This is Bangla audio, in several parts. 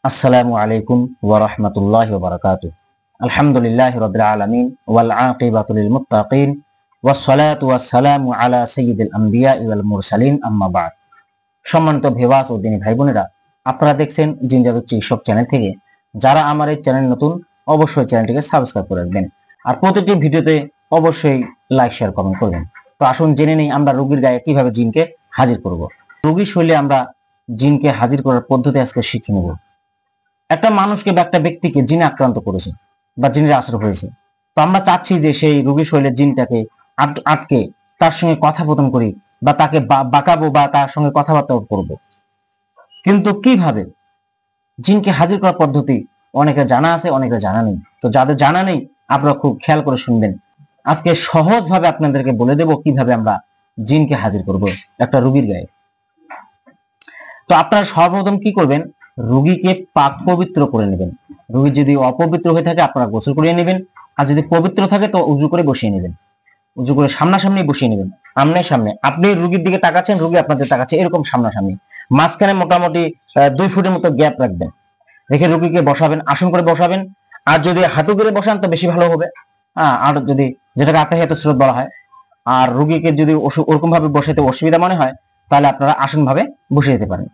আসসালামু আলাইকুম ওয়া রাহমাতুল্লাহি ওয়া বারাকাতুহু। আলহামদুলিল্লাহি রাব্বিল আলামিন ওয়াল আকিবাতু লিল মুত্তাকিন ওয়াস সালাতু ওয়াস সালামু আলা সাইয়্যিদিল আমবিয়া ওয়াল মুরসালিন আম্মা বা'দ। সম্মানিত ভিউয়ার্স ও দিনী ভাই বোনেরা, আপনারা দেখছেন জিন জাদু চিকিৎসক চ্যানেল থেকে। যারা আমার এই চ্যানেল নতুন, অবশ্যই চ্যানেলটিকে সাবস্ক্রাইব করে রাখবেন আর প্রতিটি ভিডিওতে অবশ্যই লাইক শেয়ার কমেন্ট করবেন। তো আসুন জেনে নেই আমরা রোগীর গায়ে কিভাবে জিনকে হাজির করব। রোগীর শরীরে আমরা জিনকে হাজির করার পদ্ধতি আজকে শিখে নেব। একটা মানুষকে বা একটা ব্যক্তিকে জিনে আক্রান্ত করেছে বা জিনের আসর হয়েছে, তো আমরা চাচ্ছি যে সেই রোগীর শরীরের জিনটাকে আটকে তার সঙ্গে কথোপকথন করি বা তাকে বাঁকাবো বা তার সঙ্গে কথাবার্তা করব। কিন্তু কিভাবে জিনকে হাজির করার পদ্ধতি অনেকে জানা আছে, অনেকে জানা নেই। তো যাদের জানা নেই আপনারা খুব খেয়াল করে শুনবেন। আজকে সহজভাবে আপনাদেরকে বলে দেব কিভাবে আমরা জিনকে হাজির করব একটা রোগীর গায়ে। তো আপনারা সর্বপ্রথম কি করবেন, রোগীকে পাক পবিত্র করে নেবেন। রোগী যদি অপবিত্র হয়ে থাকে আপনারা গোসল করিয়ে নেবেন, আর যদি পবিত্র থাকে তো উজু করে বসিয়ে নেবেন। উজু করে সামনাসামনি বসিয়ে নেবেন, আমনে সামনে। আপনি রোগীর দিকে তাকাচ্ছেন, রোগী আপনাদের তাকাচ্ছে, এরকম সামনাসামনি। মাঝখানে মোটামুটি 2 ফুটের মতো গ্যাপ রাখবেন, রেখে রোগীকে বসাবেন, আসন করে বসাবেন। আর যদি হাঁটু করে বসান তো বেশি ভালো হবে। আর যদি যেটাকে আত্মাহিয়াত সুরত বলা হয়, আর রোগীকে যদি ওরকম ভাবে বসাতে অসুবিধা মনে হয় তাহলে আপনারা আসন ভাবে বসে যেতে পারেন।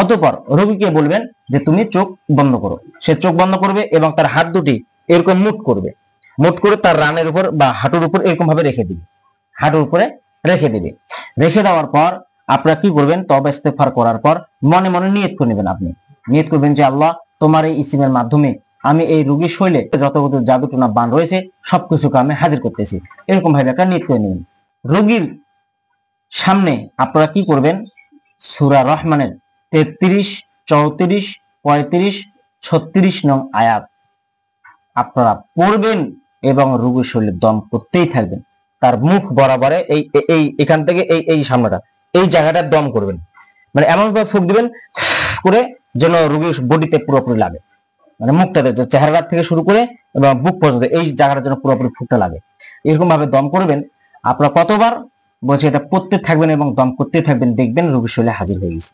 অতঃপর রোগীকে বলবেন যে তুমি চোখ বন্ধ করো। সে চোখ বন্ধ করবে এবং তার হাত দুটি এরকম মুট করবে, মুট করে তার রানের উপর বা হাঁটুর উপর এরকম ভাবে রেখে দিবে, হাঁটুর উপরে রেখে দিবে। রেখে দেওয়ার পর আপনারা কি করবেন, তওবা ইস্তেগফার করার পর মনে মনে নিয়ত করে নেবেন। আপনি নিয়ত করবেন যে আল্লাহ, তোমার এই ইসিমের মাধ্যমে আমি এই রোগীর শরীরে যত জাদু টোনা বান রয়েছে সবকিছুকে আমি হাজির করতেছি, এরকম ভাবে একটা নিয়ত করে নেবেন। রোগীর সামনে আপনারা কি করবেন, সূরা রহমানের 33, 34, 35, 36 নং আয়াত আপনারা পড়বেন এবং রোগীর শরীরে দম করতেই থাকবেন। তার মুখ বরাবরে এই এখান থেকে এই সামনেটা, এই জায়গাটা দম করবেন। মানে এমন ভাবে ফুঁক দিবেন করে যেন রোগীর বডিতে পুরোপুরি লাগে, মানে মুখটাতে, চেহারা থেকে শুরু করে এবং বুক পর্যন্ত এই জায়গাটার জন্য পুরোপুরি ফুঁকটা লাগে। এরকম ভাবে দম করবেন। আপনারা কতবার বলছি এটা পড়তে থাকবেন এবং দম করতে থাকবেন, দেখবেন রোগীর শরীরে হাজির হয়ে গেছে।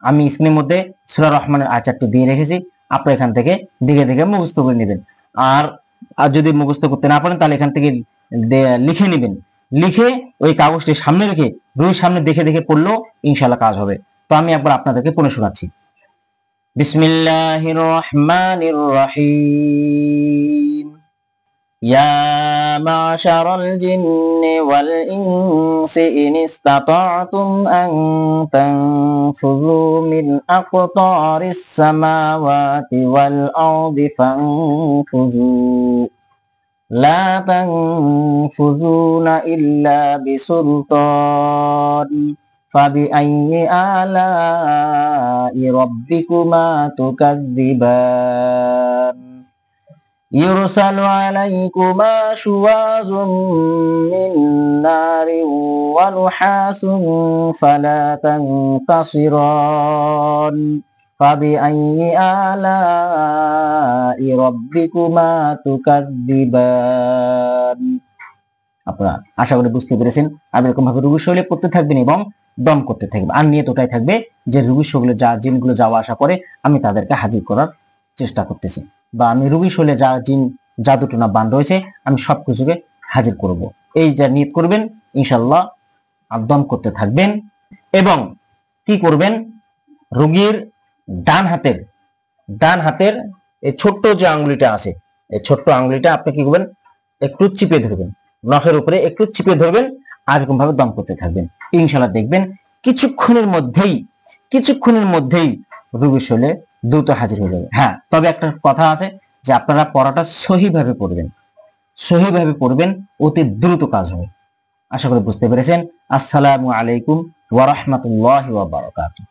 আমি স্ক্রিনের মধ্যে সূরা রহমানের আয়াতটি দিয়ে রেখেছি, আপনারা এখান থেকে দেখে দেখে মুখস্থ করে নেবেন। আর যদি মুখস্থ করতে না পারেন তাহলে এখান থেকে লিখে নেবেন। লিখে ওই কাগজটি সামনে রেখে রোগীর সামনে দেখে দেখে পড়লেও ইনশাআল্লাহ কাজ হবে। তো আমি একবার আপনাদেরকে পড়ে শোনাচ্ছি। বিসমিল্লাহির রহমানির রহিম। يا معشر الجن والإنس إن استطعتم أن تنفذوا من أقطار السماوات والأرض فانفذوا لا تنفذون إلا بسلطان فبأي آلاء ربكما تكذبان يرسل عليكما شواظ من نار ونحاس فلا تنتصران فبأي آلاء ربكما تكذبان। আপনারা আশা করি বুঝতে পেরেছেন। আর এরকম ভাবে রোগীর শরীরে পড়তে থাকবেন এবং দম করতে থাকবেন। আর নিয়ত ওটাই থাকবে যে রোগীর শরীরে যা জিনগুলো যাওয়া আসা করে আমি তাদেরকে হাজির করার চেষ্টা করতেছি, বা আমি রোগীর শরীরে যা জিন জাদু টোনা বান রয়েছে আমি সবকিছুকে হাজির করব। এই যা নিয়ত করবেন ইনশাআল্লাহ, আর দম করতে থাকবেন। এবং কি করবেন, রোগীর ডান হাতের এই ছোট্ট যে আঙ্গুলিটা আছে, এই ছোট্ট আঙ্গুলিটা আপনি কি করবেন, একটু চিপে ধরবেন, নখের উপরে একটু চিপে ধরবেন আর এরকম ভাবে দম করতে থাকবেন। ইনশাআল্লাহ দেখবেন কিছুক্ষণের মধ্যেই রোগীর শরীরে দ্রুত হাজির হয়ে যাবে। হ্যাঁ, তবে একটা কথা আছে যে আপনারা পড়াটা সহিভাবে পড়বেন, অতি দ্রুত কাজ হবে। আশা করি বুঝতে পেরেছেন। আসসালামু আলাইকুম ওয়া রাহমাতুল্লাহি ওয়া বারাকাতুহু।